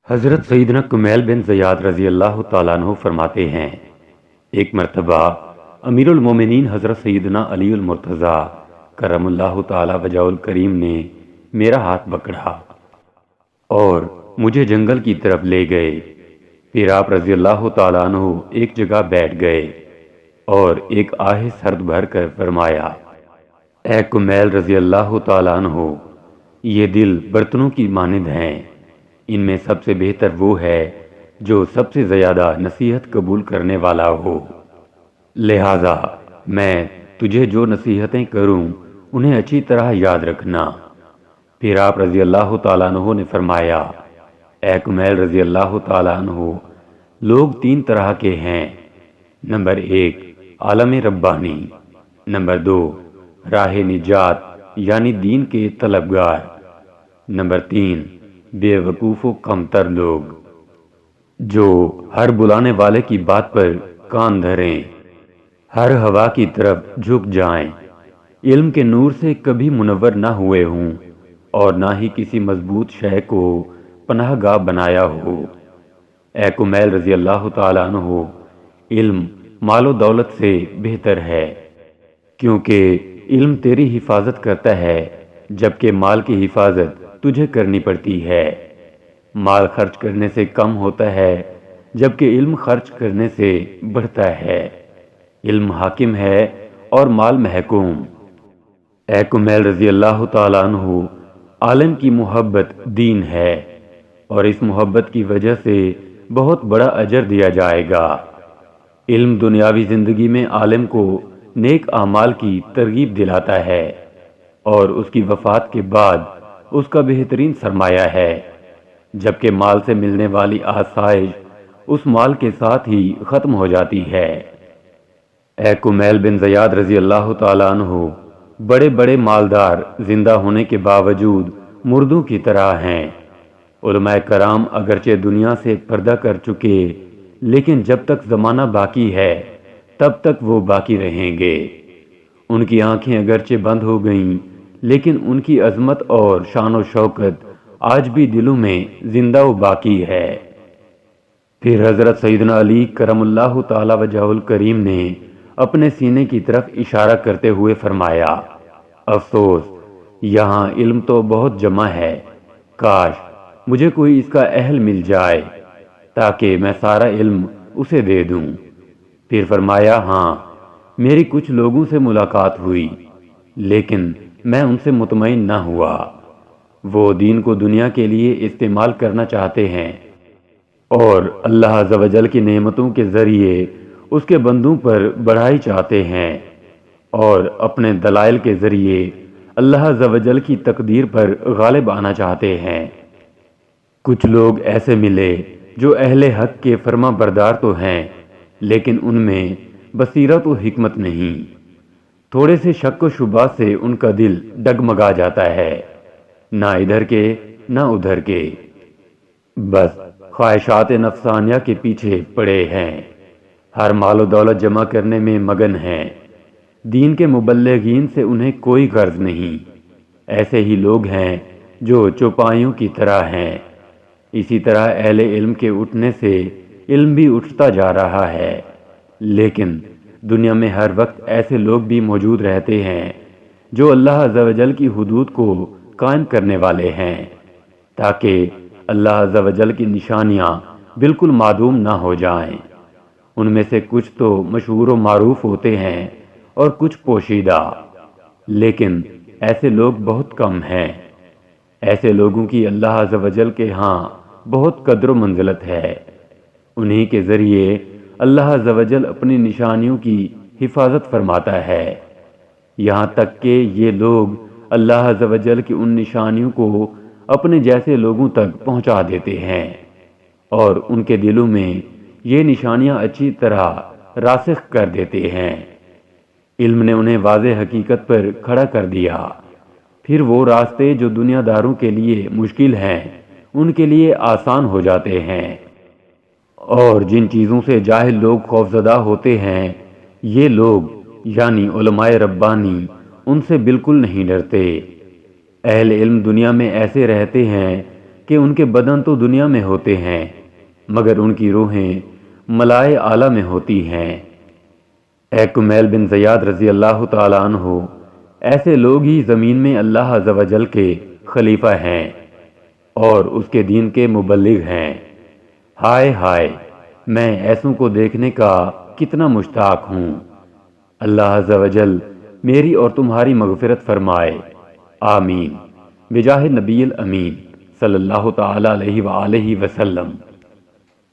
حضرت سیدنا کمیل بن زیاد رضی اللہ تعالیٰ عنہ فرماتے ہیں، ایک مرتبہ امیر المومنین حضرت سیدنا علی المرتضیٰ کرم اللہ تعالیٰ وجہ الکریم نے میرا ہاتھ پکڑا اور مجھے جنگل کی طرف لے گئے۔ پھر آپ رضی اللہ تعالیٰ عنہ ایک جگہ بیٹھ گئے اور ایک آہ سرد بھر کر فرمایا، اے کمیل رضی اللہ تعالیٰ عنہ، یہ دل برتنوں کی مانند ہیں، ان میں سب سے بہتر وہ ہے جو سب سے زیادہ نصیحت قبول کرنے والا ہو، لہذا میں تجھے جو نصیحتیں کروں انہیں اچھی طرح یاد رکھنا۔ پھر آپ رضی اللہ تعالیٰ عنہ نے فرمایا، اے کمیل رضی اللہ تعالیٰ عنہ، لوگ تین طرح کے ہیں، نمبر 1 عالم ربانی، نمبر 2 راہ نجات یعنی دین کے طلبگار، نمبر 3 بے وقوف و کمتر لوگ جو ہر بلانے والے کی بات پر کان دھریں، ہر ہوا کی طرف جھک جائیں، علم کے نور سے کبھی منور نہ ہوئے ہوں اور نہ ہی کسی مضبوط شے کو پناہ گاہ بنایا ہو۔ اے کمیل رضی اللہ تعالیٰ عنہ، علم مال و دولت سے بہتر ہے، کیونکہ علم تیری حفاظت کرتا ہے جبکہ مال کی حفاظت تجھے کرنی پڑتی ہے۔ مال خرچ کرنے سے کم ہوتا ہے جبکہ علم خرچ کرنے سے بڑھتا ہے۔ علم حاکم ہے اور مال محکوم۔ اے کمیل رضی اللہ تعالیٰ عنہ، عالم کی محبت دین ہے اور اس محبت کی وجہ سے بہت بڑا اجر دیا جائے گا۔ علم دنیاوی زندگی میں عالم کو نیک اعمال کی ترغیب دلاتا ہے اور اس کی وفات کے بعد اس کا بہترین سرمایہ ہے، جبکہ مال سے ملنے والی آسائش اس مال کے ساتھ ہی ختم ہو جاتی ہے۔ اے کمیل بن زیاد رضی اللہ تعالیٰ عنہ، بڑے بڑے مالدار زندہ ہونے کے باوجود مردوں کی طرح ہیں۔ علماء کرام اگرچہ دنیا سے پردہ کر چکے، لیکن جب تک زمانہ باقی ہے تب تک وہ باقی رہیں گے۔ ان کی آنکھیں اگرچہ بند ہو گئیں، لیکن ان کی عظمت اور شان و شوکت آج بھی دلوں میں زندہ و باقی ہے۔ پھر حضرت سیدنا علی کرم اللہ تعالی وجہ الکریم نے اپنے سینے کی طرف اشارہ کرتے ہوئے فرمایا، افسوس، یہاں علم تو بہت جمع ہے، کاش مجھے کوئی اس کا اہل مل جائے تاکہ میں سارا علم اسے دے دوں۔ پھر فرمایا، ہاں، میری کچھ لوگوں سے ملاقات ہوئی لیکن میں ان سے مطمئن نہ ہوا۔ وہ دین کو دنیا کے لیے استعمال کرنا چاہتے ہیں اور اللہ عز و جل کی نعمتوں کے ذریعے اس کے بندوں پر بڑھائی چاہتے ہیں اور اپنے دلائل کے ذریعے اللہ عز و جل کی تقدیر پر غالب آنا چاہتے ہیں۔ کچھ لوگ ایسے ملے جو اہل حق کے فرما بردار تو ہیں لیکن ان میں بصیرت و حکمت نہیں، تھوڑے سے شک و شبہ سے ان کا دل ڈگمگا جاتا ہے، نہ ادھر کے نہ ادھر کے، بس خواہشات نفسانیہ کے پیچھے پڑے ہیں، ہر مال و دولت جمع کرنے میں مگن ہیں، دین کے مبلغین سے انہیں کوئی غرض نہیں۔ ایسے ہی لوگ ہیں جو چوپایوں کی طرح ہیں۔ اسی طرح اہل علم کے اٹھنے سے علم بھی اٹھتا جا رہا ہے، لیکن دنیا میں ہر وقت ایسے لوگ بھی موجود رہتے ہیں جو اللہ عز و جل کی حدود کو قائم کرنے والے ہیں تاکہ اللہ عز و جل کی نشانیاں بالکل معدوم نہ ہو جائیں۔ ان میں سے کچھ تو مشہور و معروف ہوتے ہیں اور کچھ پوشیدہ، لیکن ایسے لوگ بہت کم ہیں۔ ایسے لوگوں کی اللہ عز و جل کے ہاں بہت قدر و منزلت ہے۔ انہی کے ذریعے اللہ عز و جل اپنی نشانیوں کی حفاظت فرماتا ہے، یہاں تک کہ یہ لوگ اللہ عز و جل کی ان نشانیوں کو اپنے جیسے لوگوں تک پہنچا دیتے ہیں اور ان کے دلوں میں یہ نشانیاں اچھی طرح راسخ کر دیتے ہیں۔ علم نے انہیں واضح حقیقت پر کھڑا کر دیا، پھر وہ راستے جو دنیا داروں کے لیے مشکل ہیں ان کے لیے آسان ہو جاتے ہیں، اور جن چیزوں سے جاہل لوگ خوفزدہ ہوتے ہیں یہ لوگ یعنی علماء ربانی ان سے بالکل نہیں ڈرتے۔ اہل علم دنیا میں ایسے رہتے ہیں کہ ان کے بدن تو دنیا میں ہوتے ہیں مگر ان کی روحیں ملائے اعلیٰ میں ہوتی ہیں۔ اے کمیل بن زیاد رضی اللہ تعالیٰ عنہ، ایسے لوگ ہی زمین میں اللہ عز و جل کے خلیفہ ہیں اور اس کے دین کے مبلغ ہیں۔ ہائے ہائے، میں ایسوں کو دیکھنے کا کتنا مشتاق ہوں۔ اللہ عز و جل میری اور تمہاری مغفرت فرمائے، آمین، بجاہ نبی الامین صلی اللہ تعالی علیہ وآلہ وسلم۔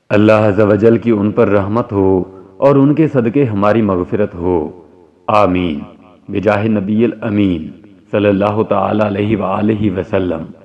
اللہ عز و جل کی ان پر رحمت ہو اور ان کے صدقے ہماری مغفرت ہو، آمین، بجاہ نبی الامین صلی اللہ تعالی علیہ وآلہ وسلم۔